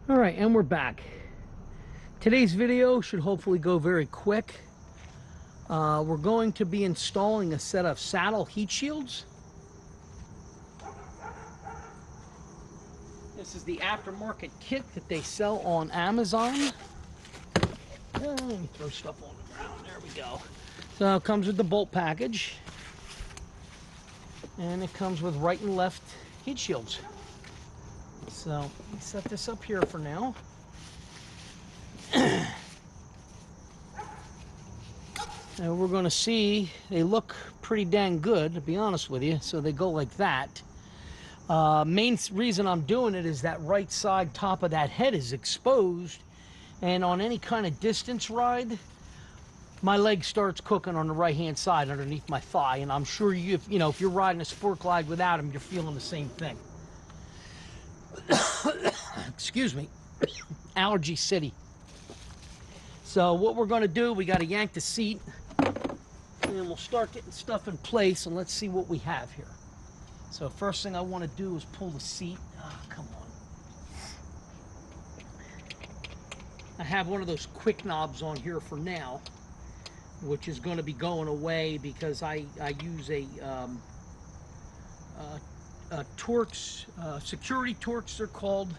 All right, and we're back. Today's video should hopefully go very quick. We're going to be installing a set of saddle heat shields. This is the aftermarket kit that they sell on Amazon. Let me throw stuff on the ground. There we go. So it comes with the bolt package. And it comes with right and left heat shields. So let me set this up here for now. And we're going to see, they look pretty dang good, to be honest with you. So they go like that. Main reason I'm doing it is that right side top of that head is exposed. And on any kind of distance ride, my leg starts cooking on the right hand side underneath my thigh. And I'm sure if you're riding a Sport Glide without them, you're feeling the same thing. Excuse me. Allergy city. So what we're going to do, we got to yank the seat and then we'll start getting stuff in place, and let's see what we have here. So first thing I want to do is pull the seat. Oh, come on. I have one of those quick knobs on here for now, which is going to be going away because I use a Torx, security Torx they're called.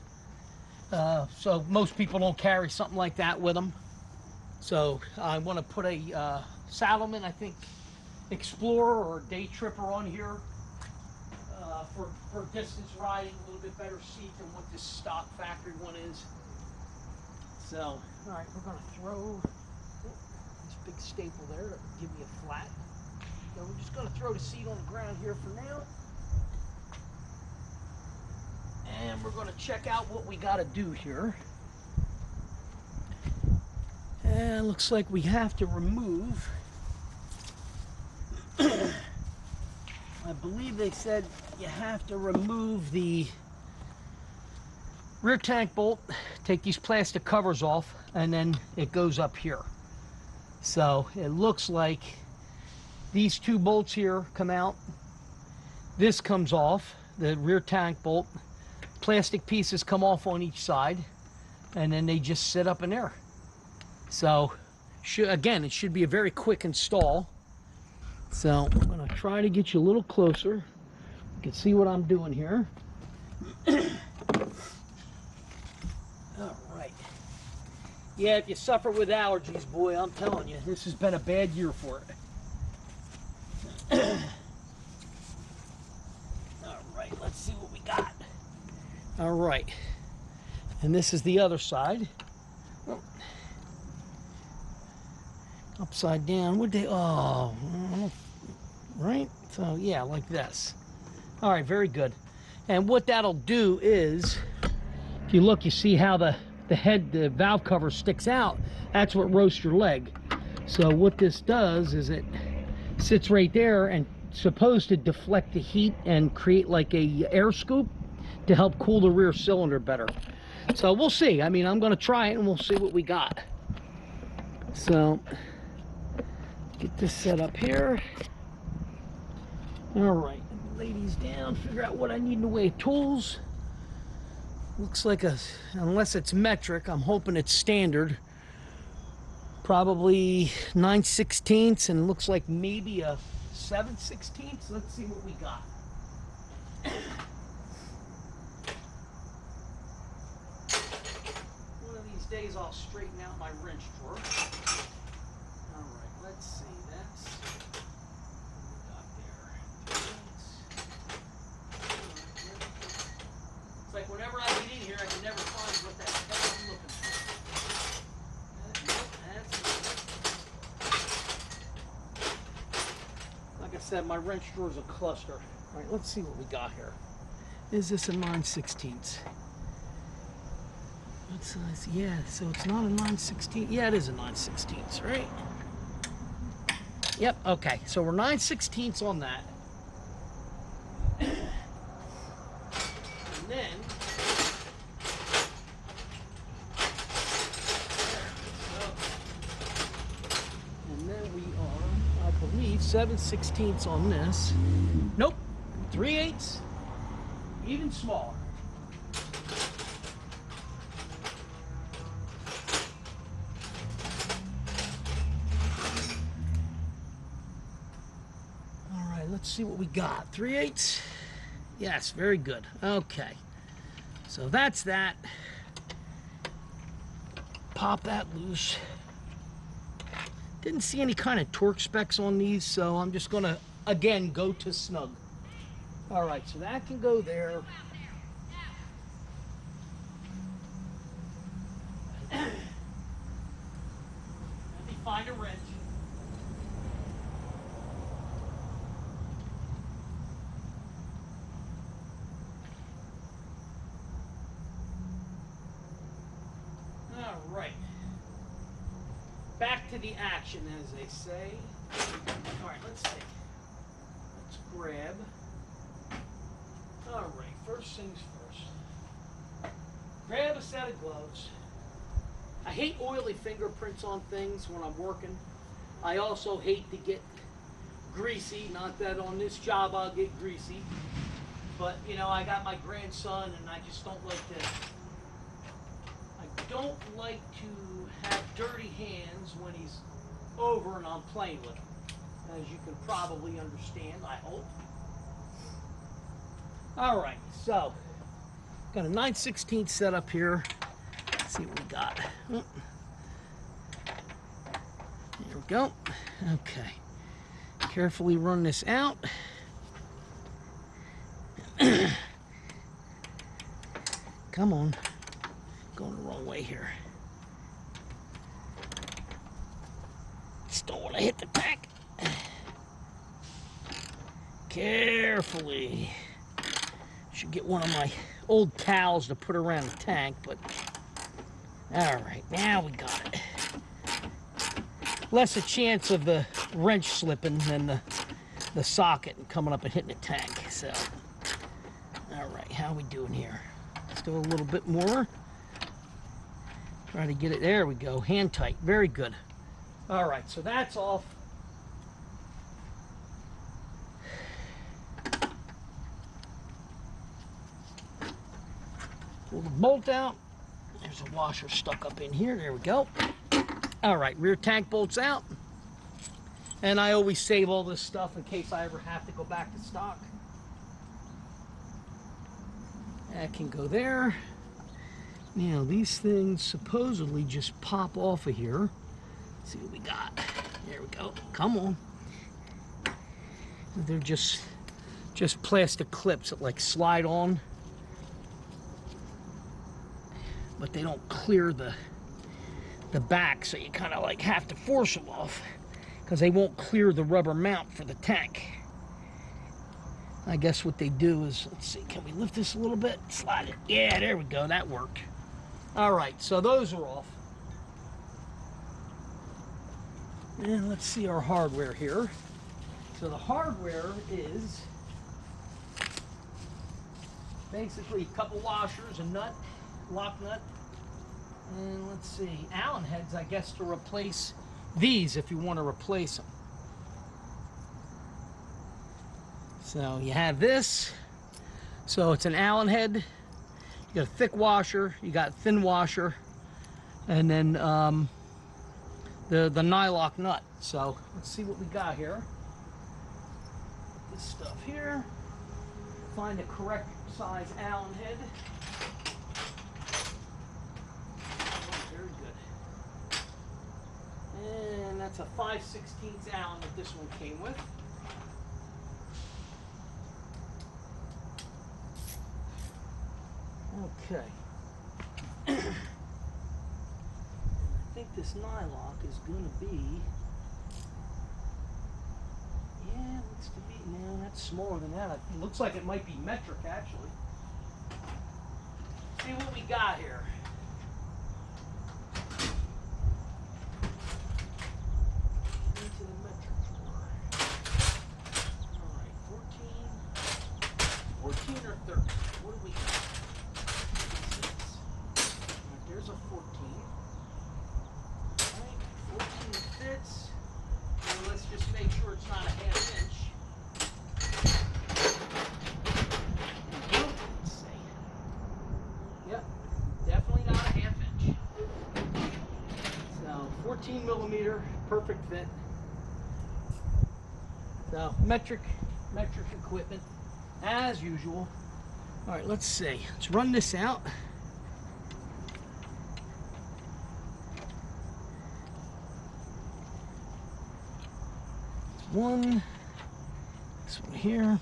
So most people don't carry something like that with them. So I want to put a Saddleman, I think, Explorer or Day Tripper on here for distance riding, a little bit better seat than what this stock factory one is. So, all right, we're going to throw this big staple there to give me a flat. So we're just going to throw the seat on the ground here for now. And we're going to check out what we got to do here. And it looks like we have to remove, I believe they said you have to remove the rear tank bolt, take these plastic covers off, and then it goes up here. So it looks like these two bolts here come out. This comes off, the rear tank bolt. Plastic pieces come off on each side, and then they just sit up in there. So again, it should be a very quick install. So I'm going to try to get you a little closer. You can see what I'm doing here. All right. Yeah, if you suffer with allergies, boy, I'm telling you, this has been a bad year for it. All right, let's see what we got. All right. And this is the other side. Upside down. Would they? Oh, right. So yeah, like this. All right, very good. And what that'll do is, if you look, you see how the valve cover sticks out. That's what roasts your leg. So what this does is it sits right there and supposed to deflect the heat and create like a air scoop to help cool the rear cylinder better. So we'll see. I mean, I'm going to try it and we'll see what we got. So get this set up here. All right, lay these down, figure out what I need in the way of tools. Looks like unless it's metric, I'm hoping it's standard. Probably 9/16, and it looks like maybe a 7/16. Let's see what we got. One of these days I'll straighten out my wrench drawer. Let's see, that's what we got there. It's like whenever I get in here, I can never find what that heck I'm looking for. Like I said, my wrench drawer is a cluster. All right, let's see what we got here. Is this a 9/16? What size? Yeah, so it's not a 9/16. Yeah, it is a 9/16, right? Yep, okay, so we're 9/16 on that. And then we are, I believe, 7/16 on this. Nope, 3/8, even smaller. let's see what we got. 3/8. Yes, very good. Okay. So that's that. Pop that loose. Didn't see any kind of torque specs on these, so I'm just gonna, again, go to snug. All right, so that can go there. Let me find a wrench. All right. Back to the action, as they say. All right, let's see. Let's grab. All right, first things first. Grab a set of gloves. I hate oily fingerprints on things when I'm working. I also hate to get greasy. Not that on this job I'll get greasy. But, you know, I got my grandson and I just don't like to... I don't like to have dirty hands when he's over and I'm playing with him. As you can probably understand, I hope. All right, so got a 9/16 setup here. Let's see what we got. Oh. There we go. Okay. Carefully run this out. Come on. Going the wrong way here. Just don't want to hit the tank. Carefully. Should get one of my old towels to put around the tank, but all right, now we got it. Less a chance of the wrench slipping than the socket and coming up and hitting the tank. So, all right, how are we doing here? Let's do a little bit more. Try to get it, there we go, hand tight, very good. All right, so that's off. Pull the bolt out. There's a washer stuck up in here, there we go. All right, rear tank bolts out. And I always save all this stuff in case I ever have to go back to stock. That can go there. Now, these things supposedly just pop off of here. Let's see what we got. There we go. Come on. They're just plastic clips that like slide on. But they don't clear the back, so you kind of like have to force them off because they won't clear the rubber mount for the tank. I guess what they do is, let's see, can we lift this a little bit? Slide it. Yeah, there we go. That worked. All right, so those are off. And let's see our hardware here. So the hardware is basically a couple washers, a nut, lock nut, and let's see, Allen heads, I guess, to replace these if you want to replace them. So you have this. So it's an Allen head. You got a thick washer, you got a thin washer, and then the nylock nut. So let's see what we got here. Put this stuff here. Find the correct size Allen head. Very good. And that's a 5/16 Allen that this one came with. Okay. I think this nylock is going to be, yeah, looks to be, no, that's smaller than that. It looks like it might be metric, actually. See what we got here. Into the metric drawer. All right, 14 or 13. What do we got? There's a 14. All right, 14 fits. And let's just make sure it's not a ½ inch. Let's see. Yep, definitely not a ½ inch. So 14 millimeter, perfect fit. So metric metric equipment, as usual. All right, let's see. Let's run this out. One, this one here.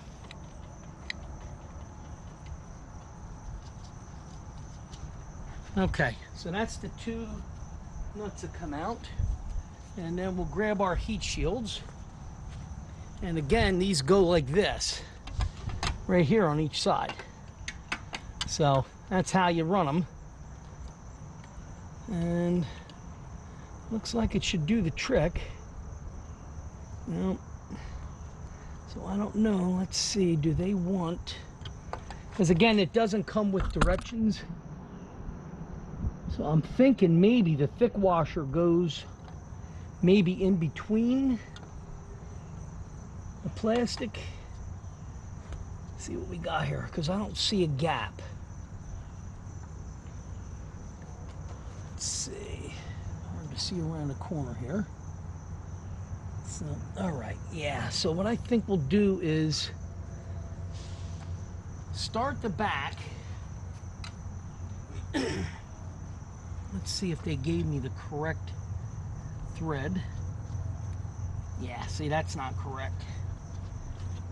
Okay, so that's the two nuts that come out. And then we'll grab our heat shields. And again, these go like this, right here on each side. So that's how you run them. And looks like it should do the trick. Well, so I don't know. Let's see, do they want, because again, it doesn't come with directions. So I'm thinking maybe the thick washer goes maybe in between the plastic. Let's see what we got here, because I don't see a gap. Let's see. Hard to see around the corner here. So, all right, yeah. So what I think we'll do is start the back. Let's see if they gave me the correct thread. Yeah, see, that's not correct.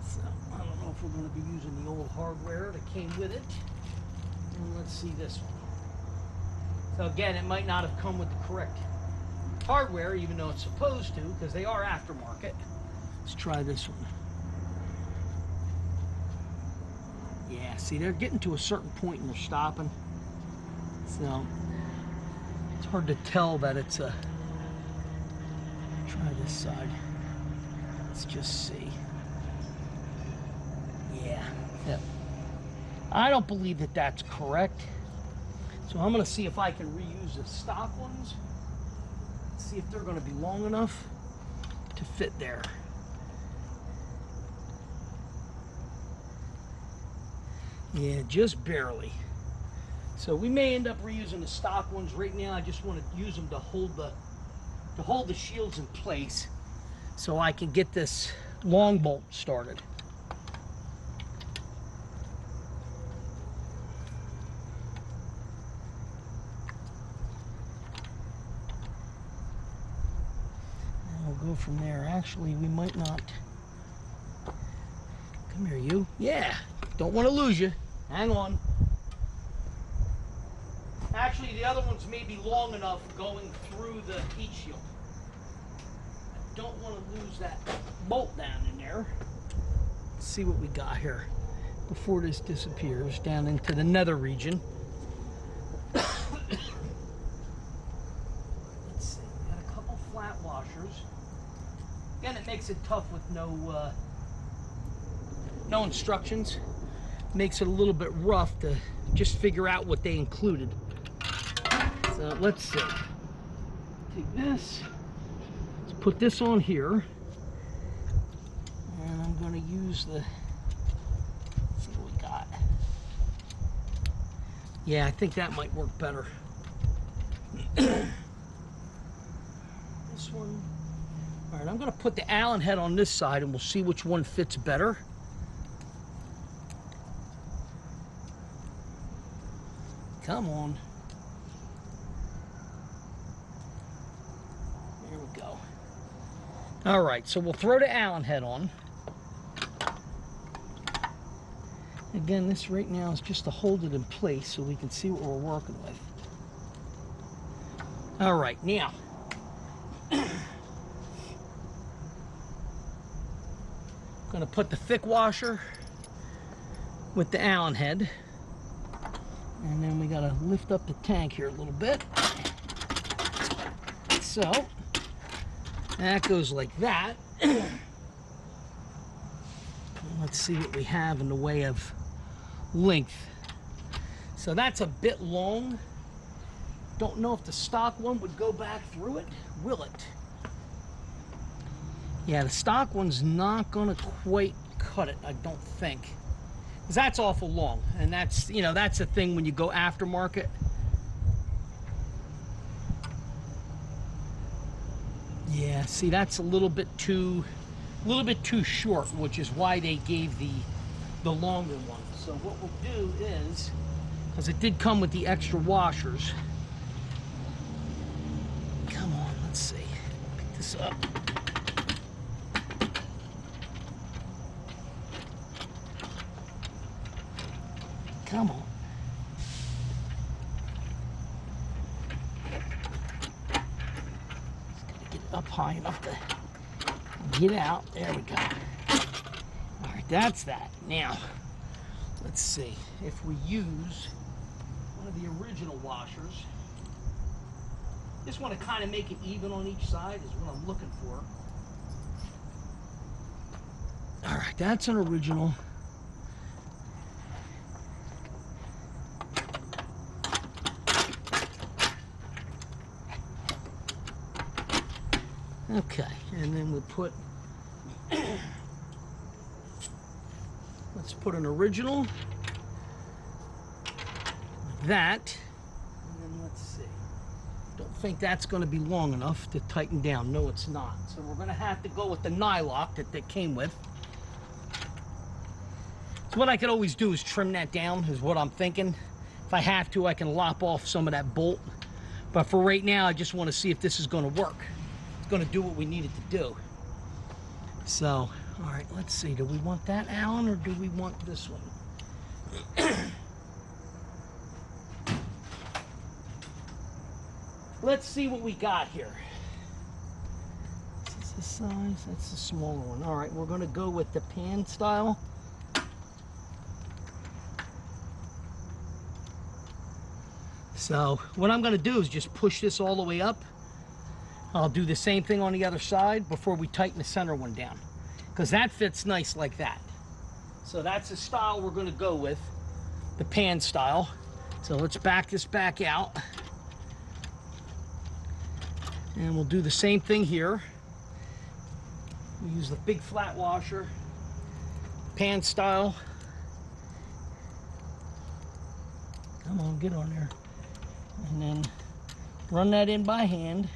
So I don't know if we're going to be using the old hardware that came with it. And let's see this one. So again, it might not have come with the correct hardware, even though it's supposed to, because they are aftermarket. Let's try this one. Yeah, see, they're getting to a certain point and they're stopping. So it's hard to tell that it's a... Try this side. Let's just see. Yeah. Yep. I don't believe that that's correct. So I'm going to see if I can reuse the stock ones. See if they're going to be long enough to fit there. Yeah, just barely. So we may end up reusing the stock ones. Right now I just want to use them to hold the shields in place so I can get this long bolt started. And we'll go from there. Actually, we might not. Come here, you. Yeah, don't want to lose you. Hang on. Actually, the other ones may be long enough going through the heat shield. I don't want to lose that bolt down in there. Let's see what we got here before this disappears down into the nether region. Let's see, we got a couple flat washers. Again, it makes it tough with no instructions. Makes it a little bit rough to just figure out what they included. So let's see. Take this. Let's put this on here. And I'm going to use the... Let's see what we got. Yeah, I think that might work better. This one. All right, I'm going to put the Allen head on this side and we'll see which one fits better. Come on. There we go. All right, so we'll throw the Allen head on. Again, this right now is just to hold it in place so we can see what we're working with. All right, now. I'm going to put the thick washer with the Allen head. And then we got to lift up the tank here a little bit. So, that goes like that. Let's see what we have in the way of length. So that's a bit long. Don't know if the stock one would go back through it. Will it? Yeah, the stock one's not going to quite cut it, I don't think. Because that's awful long, and that's, you know, that's the thing when you go aftermarket. Yeah, see, that's a little bit too a little bit too short, which is why they gave the longer one. So what we'll do is, because it did come with the extra washers. Come on, let's see. Pick this up. Come on. Just gotta get it up high enough to get out. There we go. All right, that's that. Now, let's see if we use one of the original washers. Just want to kind of make it even on each side is what I'm looking for. All right, that's an original. Okay, and then we'll put, let's put an original, like that, and then let's see. Don't think that's going to be long enough to tighten down. No, it's not. So we're going to have to go with the nylock that they came with. So what I could always do is trim that down, is what I'm thinking. If I have to, I can lop off some of that bolt. But for right now, I just want to see if this is going to work. It's going to do what we need it to do. So, all right, let's see. Do we want that Allen or do we want this one? Let's see what we got here. Is this the size? That's the smaller one. All right, we're going to go with the pan style. So what I'm going to do is just push this all the way up. I'll do the same thing on the other side before we tighten the center one down, because that fits nice like that. So that's the style we're going to go with, the pan style. So let's back this back out. And we'll do the same thing here. We use the big flat washer, pan style. Come on, get on there. And then run that in by hand.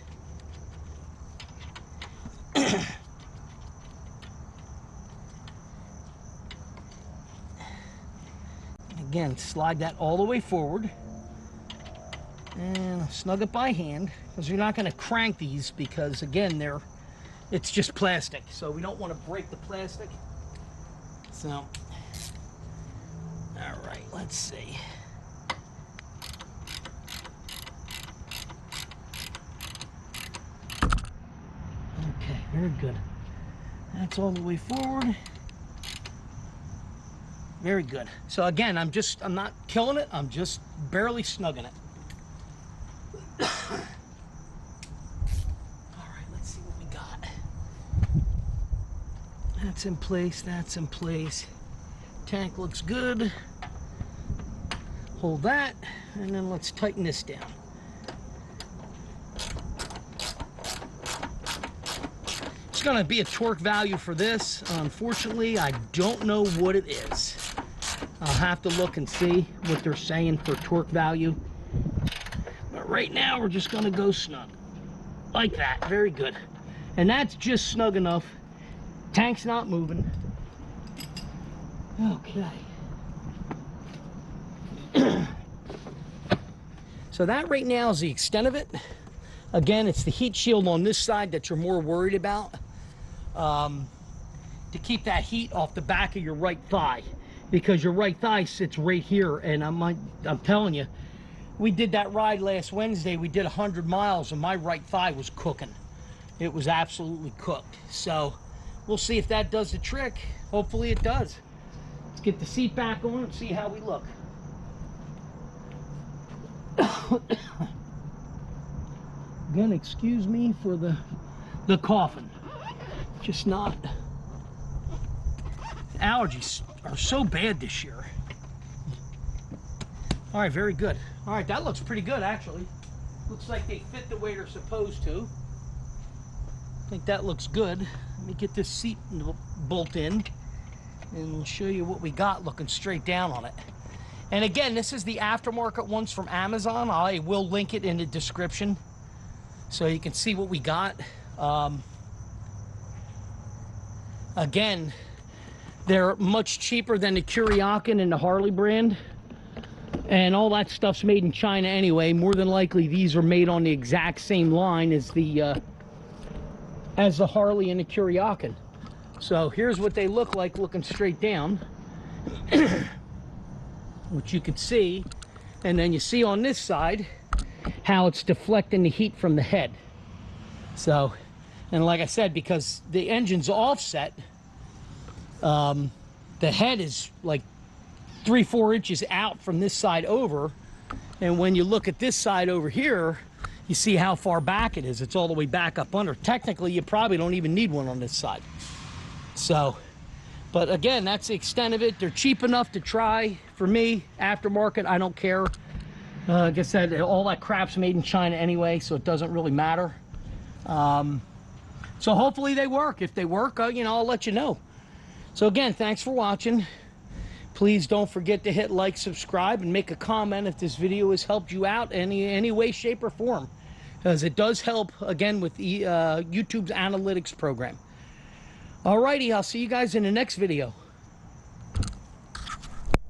Again, slide that all the way forward and snug it by hand, because you're not going to crank these, because again, it's just plastic, so we don't want to break the plastic. So, all right, let's see. Okay, very good. That's all the way forward. Very good. So again, I'm not killing it. I'm just barely snugging it. All right, let's see what we got. That's in place. That's in place. Tank looks good. Hold that, and then let's tighten this down. It's going to be a torque value for this. Unfortunately, I don't know what it is. I'll have to look and see what they're saying for torque value. But right now, we're just going to go snug. Like that. Very good. And that's just snug enough. Tank's not moving. Okay. So that right now is the extent of it. Again, it's the heat shield on this side that you're more worried about. To keep that heat off the back of your right thigh, because your right thigh sits right here, and I'm telling you, we did that ride last Wednesday. We did 100 miles and my right thigh was cooking. It was absolutely cooked. So we'll see if that does the trick. Hopefully it does. Let's get the seat back on and see how we look. Again, excuse me for the coughing. Just not. Allergies are so bad this year. All right, very good. All right, that looks pretty good, actually. Looks like they fit the way they're supposed to. I think that looks good. Let me get this seat bolt in, and we'll show you what we got looking straight down on it. And again, this is the aftermarket ones from Amazon. I will link it in the description so you can see what we got. Again, they're much cheaper than the Kuryakin and the Harley brand. And all that stuff's made in China anyway. More than likely, these are made on the exact same line as the Harley and the Kuryakin. So here's what they look like looking straight down, which you can see. And then you see on this side how it's deflecting the heat from the head. So, and like I said, because the engine's offset, the head is like 3-4 inches out from this side over, and when you look at this side over here, you see how far back it is. It's all the way back up under. Technically, you probably don't even need one on this side. So, but again, that's the extent of it. They're cheap enough to try. For me, aftermarket, I don't care. Like I said, all that crap's made in China anyway, so it doesn't really matter. So hopefully they work. If they work, you know, I'll let you know. So again, thanks for watching. Please don't forget to hit like, subscribe, and make a comment if this video has helped you out in any way, shape, or form, because it does help, again, with YouTube's analytics program. Alrighty, I'll see you guys in the next video.